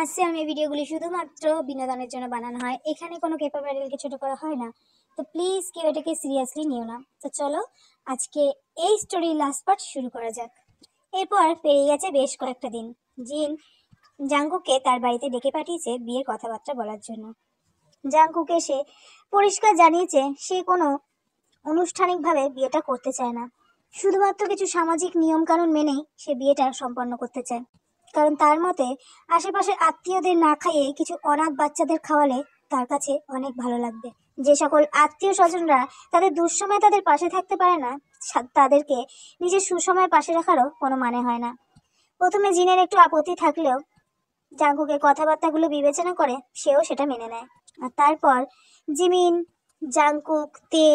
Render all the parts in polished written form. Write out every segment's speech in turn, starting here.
হাস্যের এই ভিডিওগুলি শুধুমাত্র বিনোদনের জন্য বানানো হয়, এখানে কোনো ক্যাপাবিলিটিকে ছোট করা হয় না। তো প্লিজ কেউ এটাকে সিরিয়াসলি নিও না। তো চলো আজকে এই স্টোরির লাস্ট পার্ট শুরু করা যাক। এরপর পেরিয়ে গেছে বেশ কয়েকটা দিন। জিন জাঙ্কুককে তার বাড়িতে ডেকে পাঠিয়েছে বিয়ের কথাবার্তা বলার জন্য। জাঙ্কুক এসে পরিষ্কার জানিয়েছে সে কোনো আনুষ্ঠানিকভাবে বিয়েটা করতে চায় না, শুধুমাত্র কিছু সামাজিক নিয়ম কানুন মেনেই সে বিয়েটা সম্পন্ন করতে চায়। কারণ তার মতে আশেপাশের আত্মীয়দের না খাইয়ে কিছু অনাথ বাচ্চাদের খাওয়ালে তার কাছে অনেক ভালো লাগবে। যে সকল আত্মীয় স্বজনরা তাদের দুঃসময় তাদের পাশে থাকতে পারে না, তাদেরকে নিজের সুসময় পাশে রাখারও কোনো মানে হয় না। প্রথমে জিনের একটু আপত্তি থাকলেও জাঙ্কুকের কথাবার্তাগুলো বিবেচনা করে সেও সেটা মেনে নেয়। আর তারপর জিমিন, জাঙ্কুক, তে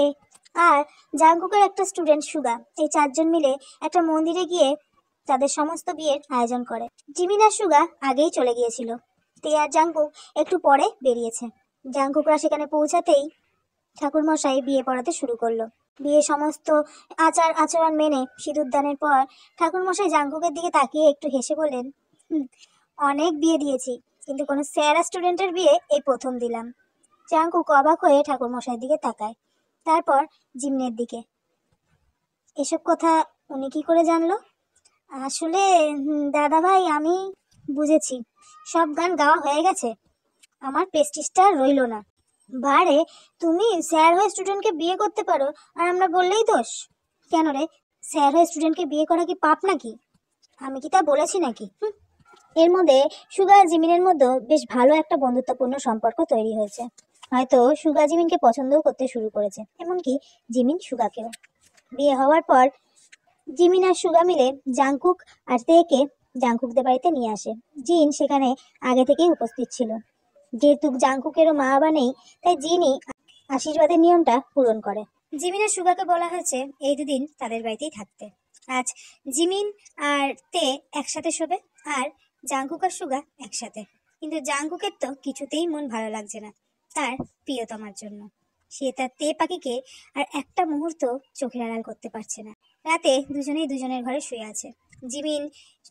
আর জাঙ্কুকের একটা স্টুডেন্ট সুগা, এই চারজন মিলে একটা মন্দিরে গিয়ে তাদের সমস্ত বিয়ের আয়োজন করে। জিমিন আর সুগা আগেই চলে গিয়েছিল, তে আর জাঙ্কুক একটু পরে বেরিয়েছে। জাঙ্কুকরা সেখানে পৌঁছাতেই ঠাকুরমশাই বিয়ে পড়াতে শুরু করলো। বিয়ে সমস্ত আচার আচরণ মেনে সিঁদুরদানের পর ঠাকুরমশাই জাঙ্কুকের দিকে তাকিয়ে একটু হেসে বললেন, অনেক বিয়ে দিয়েছি, কিন্তু কোনো স্যারা স্টুডেন্টের বিয়ে এই প্রথম দিলাম। জাঙ্কুক অবাক হয়ে ঠাকুরমশাইয়ের দিকে তাকায়, তারপর জিমিনের দিকে। এসব কথা উনি কি করে জানলো? আসলে দাদা ভাই, আমি বুঝেছি, সব গান গাওয়া হয়ে গেছে, আমার প্রেস্টিজটা রইল না। বারে, তুমি স্যার হয়ে স্টুডেন্টকে বিয়ে করতে পারো আর আমরা বললেই দোষ? কেন রে, স্যার হয়ে স্টুডেন্টকে বিয়ে করা কি পাপ নাকি? আমি কি তা বলেছি নাকি? এর মধ্যে সুগা জিমিনের মধ্যে বেশ ভালো একটা বন্ধুত্বপূর্ণ সম্পর্ক তৈরি হয়েছে। হয়তো সুগা জিমিনকে পছন্দও করতে শুরু করেছে, এমনকি জিমিন সুগাকেও। বিয়ে হওয়ার পর জিমিন আর সুগা মিলে জাঙ্কুক আর তেকে জাঙ্কুকদের বাড়িতে নিয়ে আসে। জিন সেখানে আগে থেকেই উপস্থিত ছিল। যেহেতু জাঙ্কুকেরও মা বাবা নেই, তাই জিনই আশীর্বাদের নিয়মটা পূরণ করে। জিমিন আর সুগাকে বলা হয়েছে এই দুদিন তাদের বাড়িতেই থাকতে। আজ জিমিন আর তে একসাথে শোবে, আর জাঙ্কুক আর সুগা একসাথে। কিন্তু জাঙ্কুকের তো কিছুতেই মন ভালো লাগছে না তার প্রিয়তমার জন্য। সে তার তে পাখিকে আর একটা মুহূর্ত চোখের আড়াল করতে পারছে না। রাতে দুজনেই দুজনের ঘরে শুয়ে আছে। জিমিন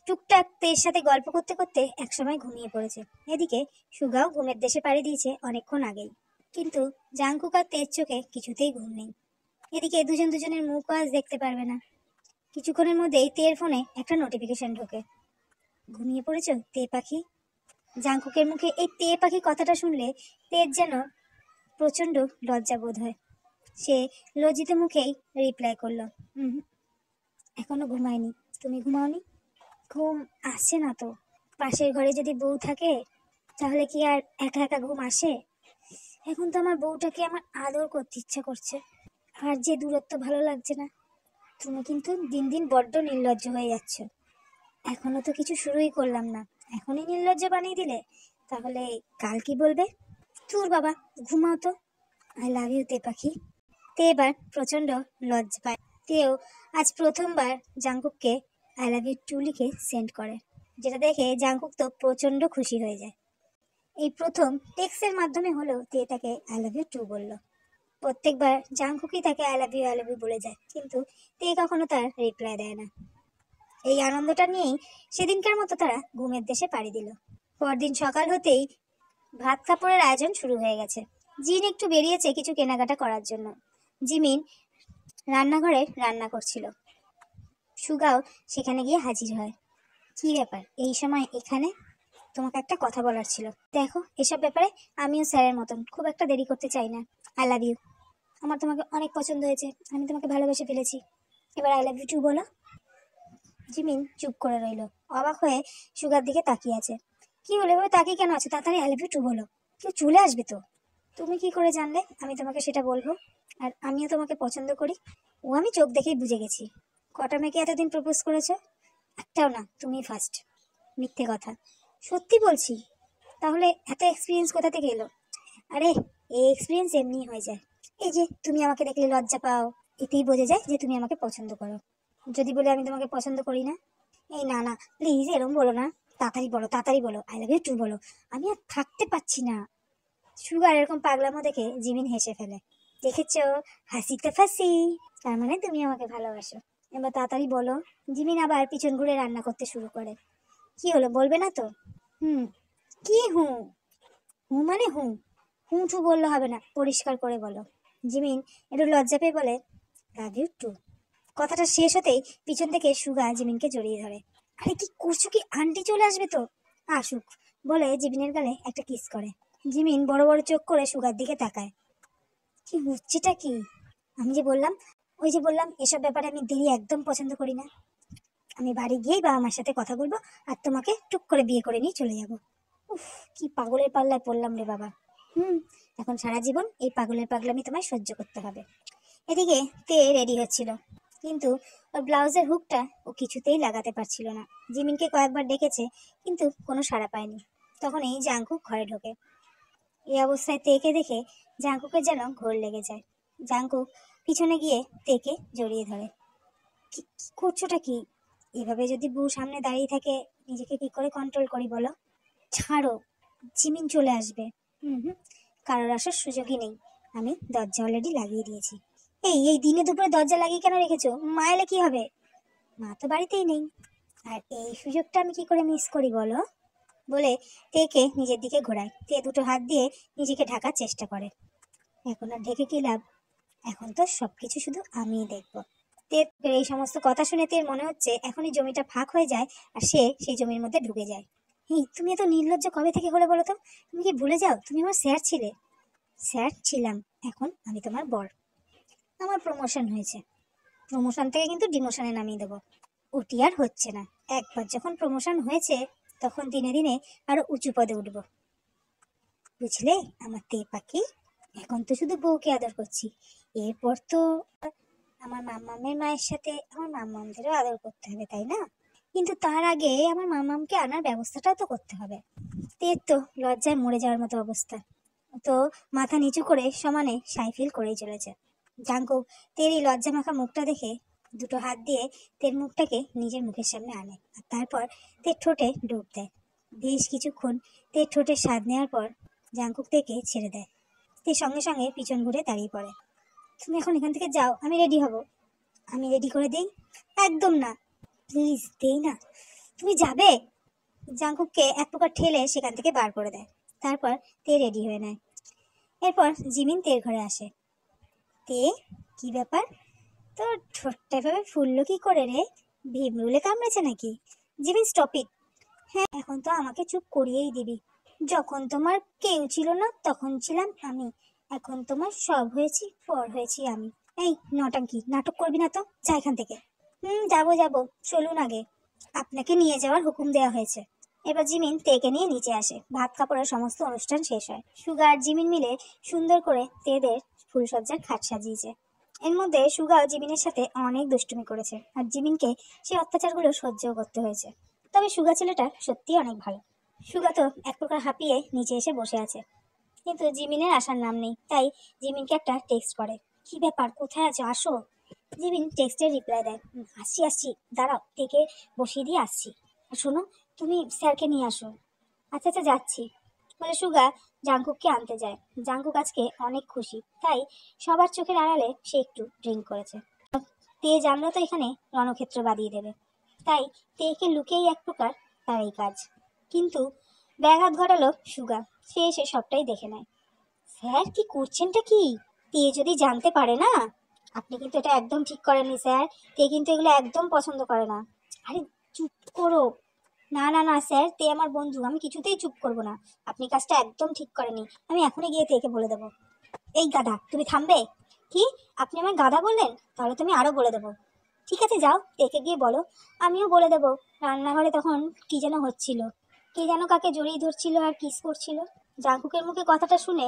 টুকটাক তের সাথে গল্প করতে করতে একসময় ঘুমিয়ে পড়েছে। এদিকে সুগাও ঘুমের দেশে পাড়ি দিয়েছে অনেকক্ষণ আগেই, কিন্তু জাঙ্কুক আর তের চোখে কিছুতেই ঘুম নেই। এদিকে দুজন দুজনের মুখ আজ দেখতে পারবে না। কিছুক্ষণের মধ্যেই তের ফোনে একটা নোটিফিকেশন ঢোকে। ঘুমিয়ে পড়েছ তে পাখি? জাঙ্কুকের মুখে এই তে পাখি কথাটা শুনলে তের যেন প্রচন্ড লজ্জা বোধ হয়। সে লজ্জিত মুখেই রিপ্লাই করলো, এখনো ঘুমায়নি। তুমি ঘুমাওনি? ঘুম আসছে না তো। পাশের ঘরে যদি বউ থাকে তাহলে কি আর একা একা ঘুম আসে? এখন তো আমার বউটাকে আমার আদর করতে ইচ্ছা করছে, আর যে দূরত্ব ভালো লাগছে না। তুমি কিন্তু দিন দিন বড্ড নির্লজ্জ হয়ে যাচ্ছ। এখনো তো কিছু শুরুই করলাম না, এখনই নির্লজ্জ বানিয়ে দিলে, তাহলে কাল কি বলবে? তোর বাবা, ঘুমাও তো। আই লাভ ইউ তে পাখি। তে এবার প্রচন্ড লজ্জা পায়। তেও আজ প্রথমবার জাঙ্কুককে আই লাভ ইউ টু লিখে সেন্ড করে, যেটা দেখে জাঙ্কুক তো প্রচন্ড খুশি হয়ে যায়। এই প্রথম টেক্সটের মাধ্যমে হলেও তে তাকে আই লাভ ইউ টু বলল। প্রত্যেকবার জাঙ্কুকই তাকে আই লাভ ইউ বলে যায়, কিন্তু তে কখনো তার রিপ্লাই দেয় না। এই আনন্দটা নিয়েই সেদিনকার মতো তারা ঘুমের দেশে পাড়ি দিল। পরদিন সকাল হতেই ভাত কাপড়ের আয়োজন শুরু হয়ে গেছে। জিন একটু বেরিয়েছে কিছু কেনাকাটা করার জন্য। জিমিন রান্নাঘরে রান্না করছিল। সুগাও সেখানে গিয়ে হাজির হয়। কি ব্যাপার এই সময় এখানে? তোমাকে একটা কথা বলার ছিল। দেখো, এসব ব্যাপারে আমিও স্যারের মতন খুব একটা দেরি করতে চাই না। I love you. আমার তোমাকে অনেক পছন্দ হয়েছে, আমি তোমাকে ভালোবেসে ফেলেছি। এবার আই লাভ ইউ টু বলো। জিমিন চুপ করে রইল, অবাক হয়ে সুগার দিকে তাকিয়ে আছে। কি হলো, এভাবে তাকিয়ে কেন আছে? তাড়াতাড়ি আই লাভ ইউ টু বলো, কেউ চলে আসবে তো। তুমি কি করে জানলে আমি তোমাকে সেটা বলবো? আর আমিও তোমাকে পছন্দ করি। ও আমি চোখ দেখেই বুঝে গেছি। কটা মেয়েকে এতদিন প্রপোজ করেছো? একটাও না, তুমি ফার্স্ট। মিথ্যে কথা। সত্যি বলছি। তাহলে এত এক্সপিরিয়েন্স কোথা থেকে এলো? আরে, এই এক্সপিরিয়েন্স এমনি হয়ে যায়। এই যে তুমি আমাকে দেখলে লজ্জা পাও, এতেই বোঝা যায় যে তুমি আমাকে পছন্দ করো। যদি বলে আমি তোমাকে পছন্দ করি না? এই না না, প্লিজ এরম বলো না। তাড়াতাড়ি বলো আই লাভ ইউ টু বলো, আমি আর থাকতে পারছি না। সুগার এরকম পাগলামো দেখে জিমিন হেসে ফেলে। দেখেছো, হাসিতে ফাঁসি। তার মানে তুমি আমাকে ভালোবাসো। এবার তাড়াতাড়ি বলো। জিমিন আবার পিছন ঘুরে রান্না করতে শুরু করে। কি হলো, বলবে না তো? কি হুঁ? হুঁ মানে হুঁ? হুঁ টু বললে হবে না, পরিষ্কার করে বলো। জিমিন একটু লজ্জা পেয়ে বলে, লাভ ইউ টু। কথাটা শেষ হতেই পিছন থেকে সুগা জিমিনকে জড়িয়ে ধরে। আরে কি করছো কি, আন্টি চলে আসবে তো। আসুক বলে জিমিনের গালে একটা কিস করে। জিমিন বড় বড় চোখ করে সুগার দিকে তাকায়। কি হচ্ছেটা কি? আমি যে বললাম, ওই যে বললাম, এসব ব্যাপারে আমি দেরি একদম পছন্দ করি না। আমি বাড়ি গিয়েই বাবা মার সাথে কথা বলবো, আর তোমাকে টুক করে বিয়ে করে নিয়ে চলে যাব। উফ, কি পাগলের পাল্লায় পড়লাম রে বাবা। হুম, এখন সারা জীবন এই পাগলের পাগলামি তোমায় সহ্য করতে হবে। এদিকে তে রেডি হচ্ছিল, কিন্তু ওর ব্লাউজের হুকটা ও কিছুতেই লাগাতে পারছিল না। জিমিনকে কয়েকবার ডেকেছে, কিন্তু কোনো সাড়া পায়নি। তখনই জাংকুক ঘরে ঢোকে। এই অবস্থায় তেকে দেখে জাংকুকের যেন ঘোর লেগে যায়। জাংকুক পিছনে গিয়ে তেকে জড়িয়ে ধরে। কি কি করছোটা কি? এভাবে যদি বউ সামনে দাঁড়িয়ে থাকে, নিজেকে কি করে কন্ট্রোল করি বলো? ছাড়ো, জিমিন চলে আসবে। হুম হুম, কারোর আসার সুযোগই নেই। আমি দরজা অলরেডি লাগিয়ে দিয়েছি। এই এই দিনে দুপুরে দরজা লাগিয়ে কেন রেখেছো? মা এলে কি হবে? মা তো বাড়িতেই নেই, আর এই সুযোগটা আমি কি করে মিস করি বলো? বলে তেকে নিজের দিকে ঘোরায়। তে দুটো হাত দিয়ে নিজেকে ঢাকার চেষ্টা করে। এখন আর ঢেকে কি লাভ? এখন তো সবকিছু শুধু আমিই দেখবো। তের এই সমস্ত কথা শুনে তের মনে হচ্ছে এখনই জমিটা ফাঁক হয়ে যায়, আর সে সেই জমির মধ্যে ঢুকে যায়। এই তুমি এত নির্লজ্জ কবে থেকে হলে বলো তো? তুমি কি ভুলে যাও তুমি আমার স্যার ছিলে? স্যার ছিলাম, এখন আমি তোমার বর। আমার প্রমোশন হয়েছে, প্রমোশন থেকে কিন্তু ডিমোশনে নামিয়ে দেবো। ওটি আর হচ্ছে না। একবার যখন প্রমোশন হয়েছে, তখন দিনে দিনে আরো উঁচু পদে উঠবো, বুঝলে আমার তে পাখি? এখন তো শুধু বউকে আদর করছি, এরপর তো আমার মাম্মামের মায়ের সাথে আমার মাম্মামদেরও আদর করতে হবে, তাই না? কিন্তু তার আগে আমার মাম্মামকে আনার ব্যবস্থাটাও তো করতে হবে। তের তো লজ্জায় মরে যাওয়ার মতো অবস্থা। তো মাথা নিচু করে সমানে সাইফিল করেই চলেছে। জাঙ্কুক তের এই লজ্জা মাখা মুখটা দেখে দুটো হাত দিয়ে তের মুখটাকে নিজের মুখের সামনে আনে, আর তারপর তের ঠোঁটে ডুব দেয়। বেশ কিছুক্ষণ তের ঠোঁটে স্বাদ নেওয়ার পর জাঙ্কুক তেকে ছেড়ে দেয়। তে সঙ্গে সঙ্গে পিছন ঘুরে দাঁড়িয়ে পড়ে। তুমি এখন এখান থেকে যাও, আমি রেডি হব। আমি রেডি করে দিই? একদম না, প্লিজ দেই না। তুমি যাবে? জাঙ্কুককে এক প্রকার ঠেলে সেখান থেকে বার করে দেয়। তারপর তে রেডি হয়ে নেয়। এরপর জিমিন তের ঘরে আসে। তে, কি ব্যাপার? তোর ঠোঁটটা এভাবে ফুললো কি করে রে? ভিমরুলে কামড়েছে নাকি? Jimin stop it. হ্যাঁ, এখন তো আমাকে চুপ করিয়েই দিবি। যখন তোমার কেউ ছিল না তখন ছিলাম আমি, এখন তোমার সব হয়েছি, পর হয়েছি আমি। এই নটাঙ্কি নাটক করবি না তো, যা এখান থেকে। যাবো যাবো, চলুন আগে, আপনাকে নিয়ে যাওয়ার হুকুম দেওয়া হয়েছে। এবার জিমিন তেকে নিয়ে নিচে আসে। ভাত কাপড়ের সমস্ত অনুষ্ঠান শেষ হয়। সুগা আর জিমিন মিলে সুন্দর করে তেদের ফুলসজ্জার খাট সাজিয়েছে। এর মধ্যে সুগাও জিমিনের সাথে অনেক দুষ্টুমি করেছে, আর জিমিনকে সেই অত্যাচারগুলো সহ্যও করতে হয়েছে। তবে সুগা ছেলেটা সত্যি অনেক ভালো। সুগা তো এক প্রকার হাঁপিয়ে নিচে এসে বসে আছে, কিন্তু জিমিনের আসার নাম নেই। তাই জিমিনকে একটা টেক্সট করে, কি ব্যাপার, কোথায় আছো, আসো। জিমিন টেক্সটের রিপ্লাই দেয়, আসছি আসছি, দাঁড়াও, থেকে বসিয়ে দিয়ে আসছি। আর শোনো, তুমি স্যারকে নিয়ে আসো। আচ্ছা আচ্ছা, যাচ্ছি। বলে সুগা জাংকুককে আনতে যায়। জাংকুক আজকে অনেক খুশি, তাই সবার চোখের আড়ালে সে একটু ড্রিঙ্ক করেছে। তে জানলো তো এখানে রণক্ষেত্র বাঁধিয়ে দেবে, তাই তেকে লুকিয়েই এক প্রকার তার এই কাজ। কিন্তু ব্যাঘাত ঘটালো সুগা, সে এসে সবটাই দেখে নেয়। স্যার কি করছেনটা কি? তে যদি জানতে পারে না। আপনি কিন্তু এটা একদম ঠিক করেননি স্যার, তে কিন্তু এগুলো একদম পছন্দ করে না। আরে চুপ করো। না না না স্যার, তে আমার বন্ধু, আমি কিছুতেই চুপ করব না। আপনি কাজটা একদম ঠিক করেননি, আমি এখনই গিয়ে তেকে বলে দেবো। এই গাধা, তুমি থামবে? কি, আপনি আমায় গাধা বললেন? তাহলে তুমি আরো বলে দেবো। ঠিক আছে যাও, তেকে গিয়ে বলো। আমিও বলে দেবো। রান্নাঘরে তখন কি যেন হচ্ছিল, কে যেন কাকে জড়িয়ে ধরছিল আর কিস করছিল। জাঙ্কুকের মুখে কথাটা শুনে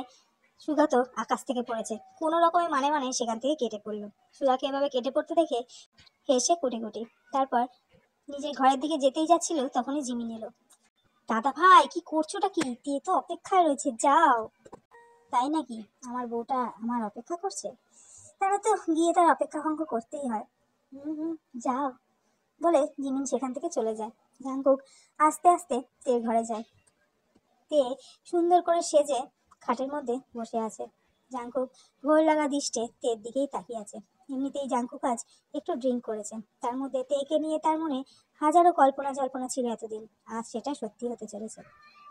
সুগা তো আকাশ থেকে পড়েছে, কোনো রকমে মানে মানে সেখান থেকে কেটে পড়লো। সুগাকে এভাবে কেটে পড়তে দেখে হেসে কুটি কুটি। তারপর নিজের ঘরের দিকে যেতেই যাচ্ছিল, তখনই জিমিন এলো। দাদা ভাই, কি করছোটা কি? তে তো অপেক্ষায় রয়েছে, যাও। তাই নাকি? আমার বউটা আমার অপেক্ষা করছে? তারা তো গিয়ে তার অপেক্ষা ভঙ্গ করতেই হয়। হুম, যাও। বলে জিমিন সেখান থেকে চলে যায়। জাঙ্কুক আস্তে আস্তে তের ঘরে যায়। তে সুন্দর করে সেজে খাটের মধ্যে বসে আছে। জাঙ্কুক ঘোর লাগা দৃষ্টে তের দিকেই তাকিয়ে আছে। এমনিতেই জাঙ্কুক আজ একটু ড্রিঙ্ক করেছে, তার মধ্যে তেকে নিয়ে তার মনে হাজারো কল্পনা জল্পনা ছিল এতদিন, আজ সেটা সত্যি হতে চলেছে।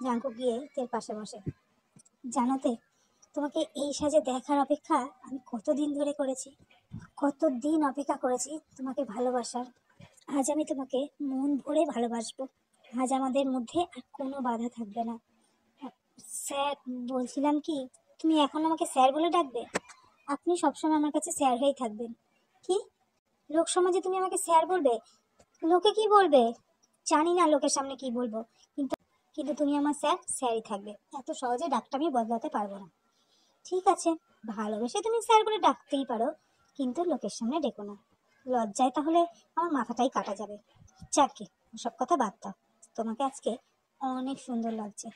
জাঙ্কুক গিয়ে তের পাশে বসে। জানোতে, তোমাকে এই সাজে দেখার অপেক্ষা আমি কতদিন ধরে করেছি, কতদিন অপেক্ষা করেছি তোমাকে ভালোবাসার। আজ আমি তোমাকে মন ভরে ভালোবাসবো। আজ আমাদের মধ্যে আর কোনো বাধা থাকবে না। স্যার, বলছিলাম কি, তুমি এখন আমাকে স্যার বলে ডাকবে? আপনি সবসময় আমার কাছে স্যার হয়েই থাকবেন। কি, লোক সমাজে তুমি আমাকে স্যার বলবে? লোকে কি বলবে? জানি না লোকের সামনে কি বলবো, কিন্তু কিন্তু তুমি আমার স্যার স্যারই থাকবে। এত সহজে ডাকটা আমি বদলাতে পারবো না। ঠিক আছে, ভালোবেসে তুমি স্যার বলে ডাকতেই পারো, কিন্তু লোকের সামনে ডেকো না। লজ্জায় তাহলে আমার মাথাটাই কাটা যাবে। যাকে, সব কথা বাদ দাও। তোমাকে আজকে অনেক সুন্দর লাগছে,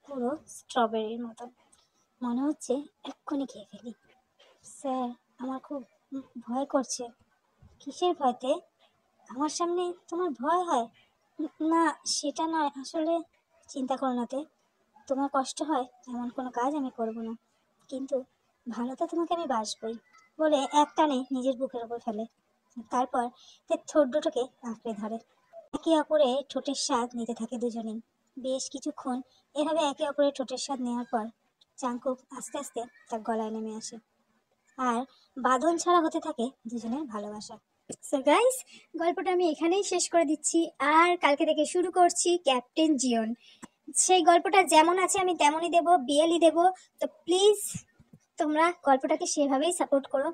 পুরো স্ট্রবেরির মতো। মনে হচ্ছে এক্ষুনি খেয়ে ফেলি। স্যার, আমার খুব ভয় করছে। কিসের ভয়তে? আমার সামনে তোমার ভয় হয়? না, সেটা নয়, আসলে চিন্তা করো নাতে, তোমার কষ্ট হয় এমন কোনো কাজ আমি করব না, কিন্তু ভালো তো তোমাকে আমি বাসবই। বলে এক টানে নিজের বুকের ওপর ফেলে। তারপর তার ঠোঁট দুটোকে আঁকড়ে ধরে। একে অপরের ঠোঁটের স্বাদ নিতে থাকে দুজনেই। বেশ কিছুক্ষণ এভাবে একে অপরের ঠোঁটের স্বাদ নেওয়ার পর জাংকুক আস্তে আস্তে তার গলায় নেমে আসে, আর বাঁধন ছাড়া হতে থাকে দুজনের ভালোবাসা। সো গাইস, গল্পটা আমি এখানেই শেষ করে দিচ্ছি, আর কালকে থেকে শুরু করছি ক্যাপ্টেন জিওন। সেই গল্পটা যেমন আছে আমি তেমনই দেব, বিএলই দেব। তো প্লিজ তোমরা গল্পটাকে সেভাবেই সাপোর্ট করো।